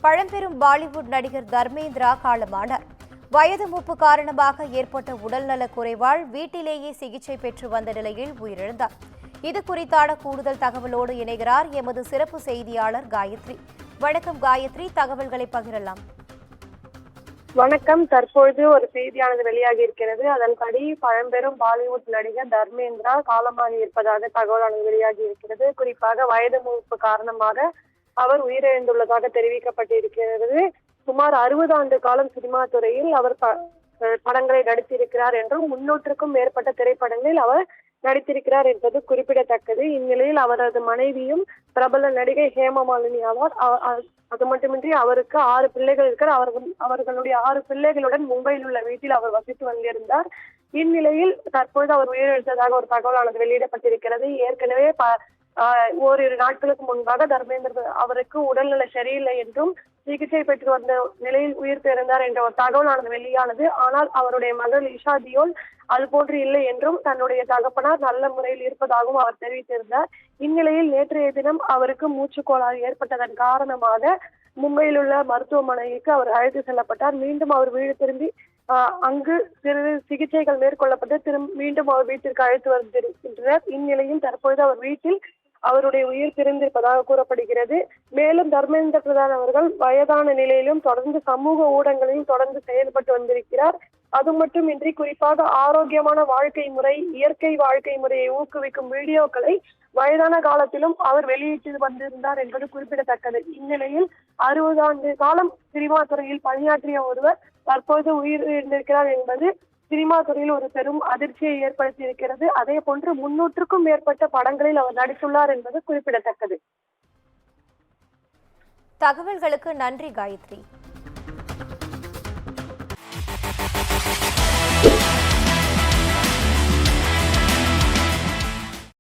பழம்பெரும் பாலிவுட் நடிகர் தர்மேந்திரா காலமானார். வயது மூப்பு காரணமாக ஏற்பட்ட உடல்நலக் குறைவால் வீட்டிலேயே சிகிச்சை பெற்று வந்த நிலையில் உயிரிழந்தார். இது குறித்தான கூடுதல் தகவலோடு இணைகிறார் எமது சிறப்பு செய்தியாளர் காயத்ரி. வணக்கம் காயத்ரி, தகவல்களை பகிரலாம். வணக்கம். தற்பொழுது ஒரு செய்தியானது வெளியாகி இருக்கிறது. அதன்படி பழம்பெரும் பாலிவுட் நடிகர் தர்மேந்திரா காலமாகி இருப்பதாக தகவலானது வெளியாகி இருக்கிறது. குறிப்பாக வயது மூப்பு காரணமாக அவர் உயிரிழந்துள்ளதாக தெரிவிக்கப்பட்டிருக்கிறது. சுமார் 60 ஆண்டு காலம் சினிமா துறையில் அவர் படங்களை நடித்திருக்கிறார் என்றும் 300க்கும் மேற்பட்ட திரைப்படங்களில் அவர் நடித்திருக்கிறார் என்பது குறிப்பிடத்தக்கது. இந்நிலையில் அவரது மனைவியும் பிரபல நடிகை ஹேமமாலினி ஆவார். அது மட்டுமின்றி அவருக்கு 6 பிள்ளைகள் இருக்கிறார். அவர்களுடைய 6 பிள்ளைகளுடன் மும்பையில் உள்ள வீட்டில் அவர் வசித்து வந்திருந்தார். இந்நிலையில் தற்பொழுது அவர் உயிரிழந்ததாக ஒரு தகவலானது வெளியிடப்பட்டிருக்கிறது. ஏற்கனவே ஓரிரு நாட்களுக்கு முன்பாக தர்மேந்திர அவருக்கு உடல்நல சரியில்லை என்றும் சிகிச்சை பெற்று வந்த நிலையில் உயிர் பிறந்தார் என்ற ஒரு தகவலானது வெளியானது. ஆனால் அவருடைய மகள் இஷா தியோல் அதுபோன்று இல்லை என்றும் தன்னுடைய தகப்பனார் நல்ல முறையில் இருப்பதாகவும் அவர் தெரிவித்திருந்தார். இந்நிலையில் நேற்றைய தினம் அவருக்கு மூச்சு கோளாறு ஏற்பட்டதன் காரணமாக மும்பையில் உள்ள மருத்துவமனைக்கு அவர் அழைத்து செல்லப்பட்டார். மீண்டும் அவர் வீடு திரும்பி அங்கு சிறிது சிகிச்சைகள் மேற்கொள்ளப்பட்டு மீண்டும் அவர் வீட்டிற்கு அழைத்து வந்திருக்கின்றனர். இந்நிலையில் தற்பொழுது அவர் வீட்டில் அவருடைய உயிர் பிரிந்திருப்பதாக கூறப்படுகிறது. மேலும் தர்மேந்திர பிரதான் அவர்கள் வயதான நிலையிலும் தொடர்ந்து சமூக ஊடகங்களிலும் தொடர்ந்து செயல்பட்டு வந்திருக்கிறார். அது மட்டுமின்றி குறிப்பாக ஆரோக்கியமான வாழ்க்கை முறை, இயற்கை வாழ்க்கை முறையை ஊக்குவிக்கும் வீடியோக்களை வயதான காலத்திலும் அவர் வெளியிட்டு வந்திருந்தார் என்பது குறிப்பிடத்தக்கது. இந்நிலையில் 60 ஆண்டு காலம் சினிமா துறையில் பணியாற்றிய ஒருவர் தற்போது உயிரிழந்திருக்கிறார் என்பது சினிமா துறையில் ஒரு பெரும் அதிர்ச்சியை ஏற்படுத்தி இருக்கிறது. அதே போன்று 300க்கும் மேற்பட்ட படங்களில் அவர் நடித்துள்ளார் என்பது குறிப்பிடத்தக்கது. தகவல்களுக்கு நன்றி காயத்ரி.